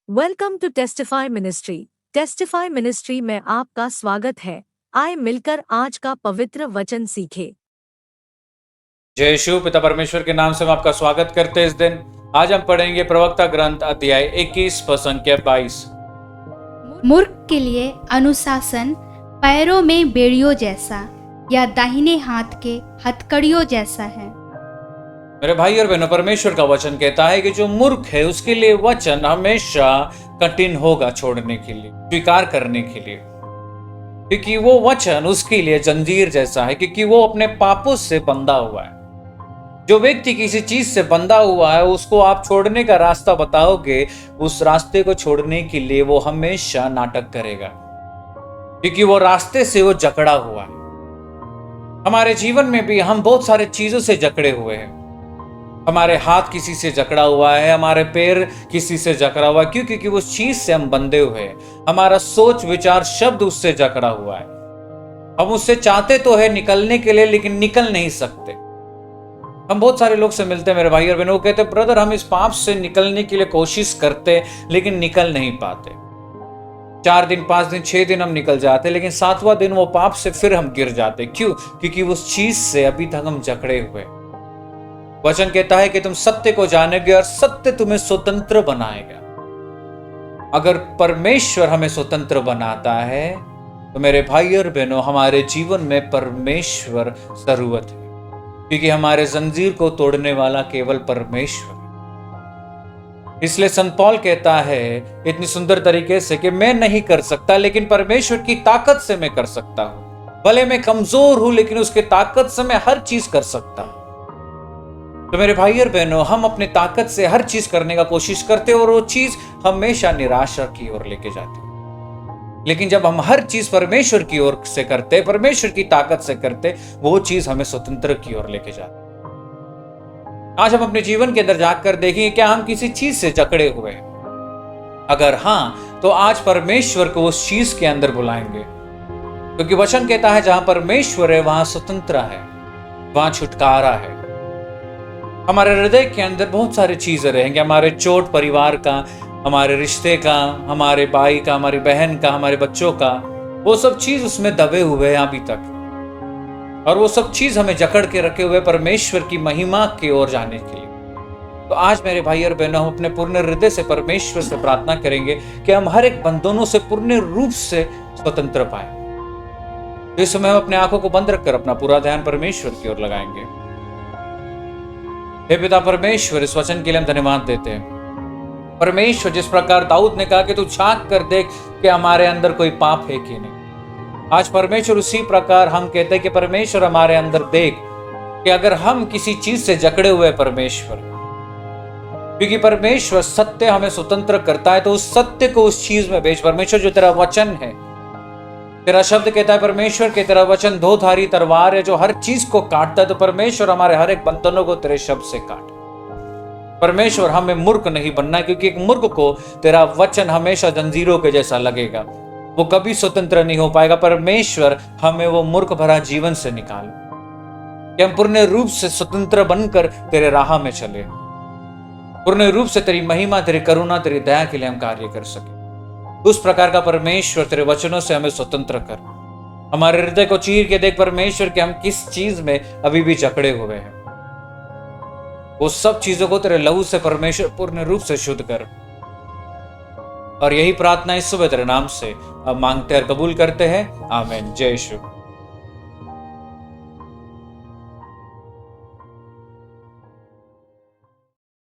Welcome to Testify Ministry. Testify Ministry में आपका स्वागत है। आए मिलकर आज का पवित्र वचन सीखे। जय यीशु। पिता परमेश्वर के नाम से हम आपका स्वागत करते हैं इस दिन। आज हम पढ़ेंगे प्रवक्ता ग्रंथ अध्याय 21 संख्या 22। मूर्ख के लिए अनुशासन पैरों में बेड़ियों जैसा या दाहिने हाथ के हथकड़ियों जैसा है। मेरे भाई और बहनों, परमेश्वर का वचन कहता है कि जो मूर्ख है उसके लिए वचन हमेशा कठिन होगा छोड़ने के लिए, स्वीकार करने के लिए, क्योंकि वो वचन उसके लिए जंजीर जैसा है, क्योंकि वो अपने पापों से बंधा हुआ है। जो व्यक्ति किसी चीज से बंधा हुआ है उसको आप छोड़ने का रास्ता बताओगे, उस रास्ते को छोड़ने के लिए वो हमेशा नाटक करेगा, क्योंकि वो रास्ते से वो जकड़ा हुआ है। हमारे जीवन में भी हम बहुत सारे चीजों से जकड़े हुए हैं। हमारे हाथ किसी से जकड़ा हुआ है, हमारे पैर किसी से जकड़ा हुआ है, क्यों? क्योंकि उस चीज से हम बंधे हुए हैं। हमारा सोच विचार शब्द उससे जकड़ा हुआ है। हम उससे चाहते तो है निकलने के लिए, लेकिन निकल नहीं सकते। हम बहुत सारे लोग से मिलते हैं मेरे भाई और बहनों, कहते हैं ब्रदर हम इस पाप से निकलने के लिए कोशिश करते लेकिन निकल नहीं पाते। 4 दिन 5 दिन 6 दिन हम निकल जाते, लेकिन 7वां दिन वो पाप से फिर हम गिर जाते। क्यों? क्योंकि उस चीज से अभी तक हम जकड़े हुए। वचन कहता है कि तुम सत्य को जानोगे और सत्य तुम्हें स्वतंत्र बनाएगा। अगर परमेश्वर हमें स्वतंत्र बनाता है तो मेरे भाई और बहनों, हमारे जीवन में परमेश्वर जरूरत है, क्योंकि हमारे जंजीर को तोड़ने वाला केवल परमेश्वर है। इसलिए संत पौल कहता है इतनी सुंदर तरीके से कि मैं नहीं कर सकता, लेकिन परमेश्वर की ताकत से मैं कर सकता हूं। भले मैं कमजोर हूं, लेकिन उसके ताकत से मैं हर चीज कर सकता हूं। तो मेरे भाई और बहनों, हम अपनी ताकत से हर चीज करने का कोशिश करते हैं और वो चीज हमेशा निराशा की ओर लेके जाती है। लेकिन जब हम हर चीज परमेश्वर की ओर से करते, परमेश्वर की ताकत से करते, वो चीज हमें स्वतंत्र की ओर लेके जाती। आज हम अपने जीवन के अंदर जाकर देखेंगे क्या हम किसी चीज से जकड़े हुए हैं। अगर हाँ, तो आज परमेश्वर को उस चीज के अंदर बुलाएंगे, क्योंकि वचन कहता है जहां परमेश्वर है वहां स्वतंत्र है, वहां छुटकारा है। हमारे हृदय के अंदर बहुत सारी चीजें रहेंगे, हमारे चोट परिवार का, हमारे रिश्ते का, हमारे भाई का, हमारी बहन का, हमारे बच्चों का, वो सब चीज उसमें दबे हुए हैं अभी तक, और वो सब चीज हमें जकड़ के रखे हुए परमेश्वर की महिमा की ओर जाने के लिए। तो आज मेरे भाई और बहनों, हम अपने पूर्ण हृदय से परमेश्वर से प्रार्थना करेंगे कि हम हर एक बंधनों से पूर्ण रूप से स्वतंत्र पाए। इस समय हम अपने आंखों को बंद रखकर अपना पूरा ध्यान परमेश्वर की ओर लगाएंगे। हे पिता परमेश्वर, इस वचन के लिए हम धन्यवाद देते हैं। परमेश्वर, जिस प्रकार दाऊद ने कहा कि तू झांक कर देख कि हमारे अंदर कोई पाप है कि नहीं, आज परमेश्वर उसी प्रकार हम कहते हैं कि परमेश्वर हमारे अंदर देख कि अगर हम किसी चीज से जकड़े हुए परमेश्वर, क्योंकि परमेश्वर सत्य हमें स्वतंत्र करता है, तो उस सत्य को उस चीज में भेज। परमेश्वर, जो तेरा वचन है, तेरा शब्द कहता है परमेश्वर के तेरा वचन दो-धारी तलवार है जो हर चीज को काटता है। तो परमेश्वर, हमारे हर एक बंधनों को तेरे शब्द से काट। परमेश्वर, हमें मूर्ख नहीं बनना, क्योंकि एक मूर्ख को तेरा वचन हमेशा जंजीरों के जैसा लगेगा, वो कभी स्वतंत्र नहीं हो पाएगा। परमेश्वर, हमें वो मूर्ख भरा जीवन से निकाल कि हम पूर्ण रूप से स्वतंत्र बनकर तेरे राह में चले, पूर्ण रूप से तेरी महिमा, तेरी करुणा, तेरी दया के लिए हम कार्य कर सके। उस प्रकार का परमेश्वर तेरे वचनों से हमें स्वतंत्र कर। हमारे हृदय को चीर के देख परमेश्वर कि हम किस चीज में अभी भी जकड़े हुए हैं, वो सब चीजों को तेरे लहू से परमेश्वर पूर्ण रूप से शुद्ध कर। और यही प्रार्थना इस सुबह तेरे नाम से अब मांगते और कबूल करते हैं। आमीन। जय यीशु।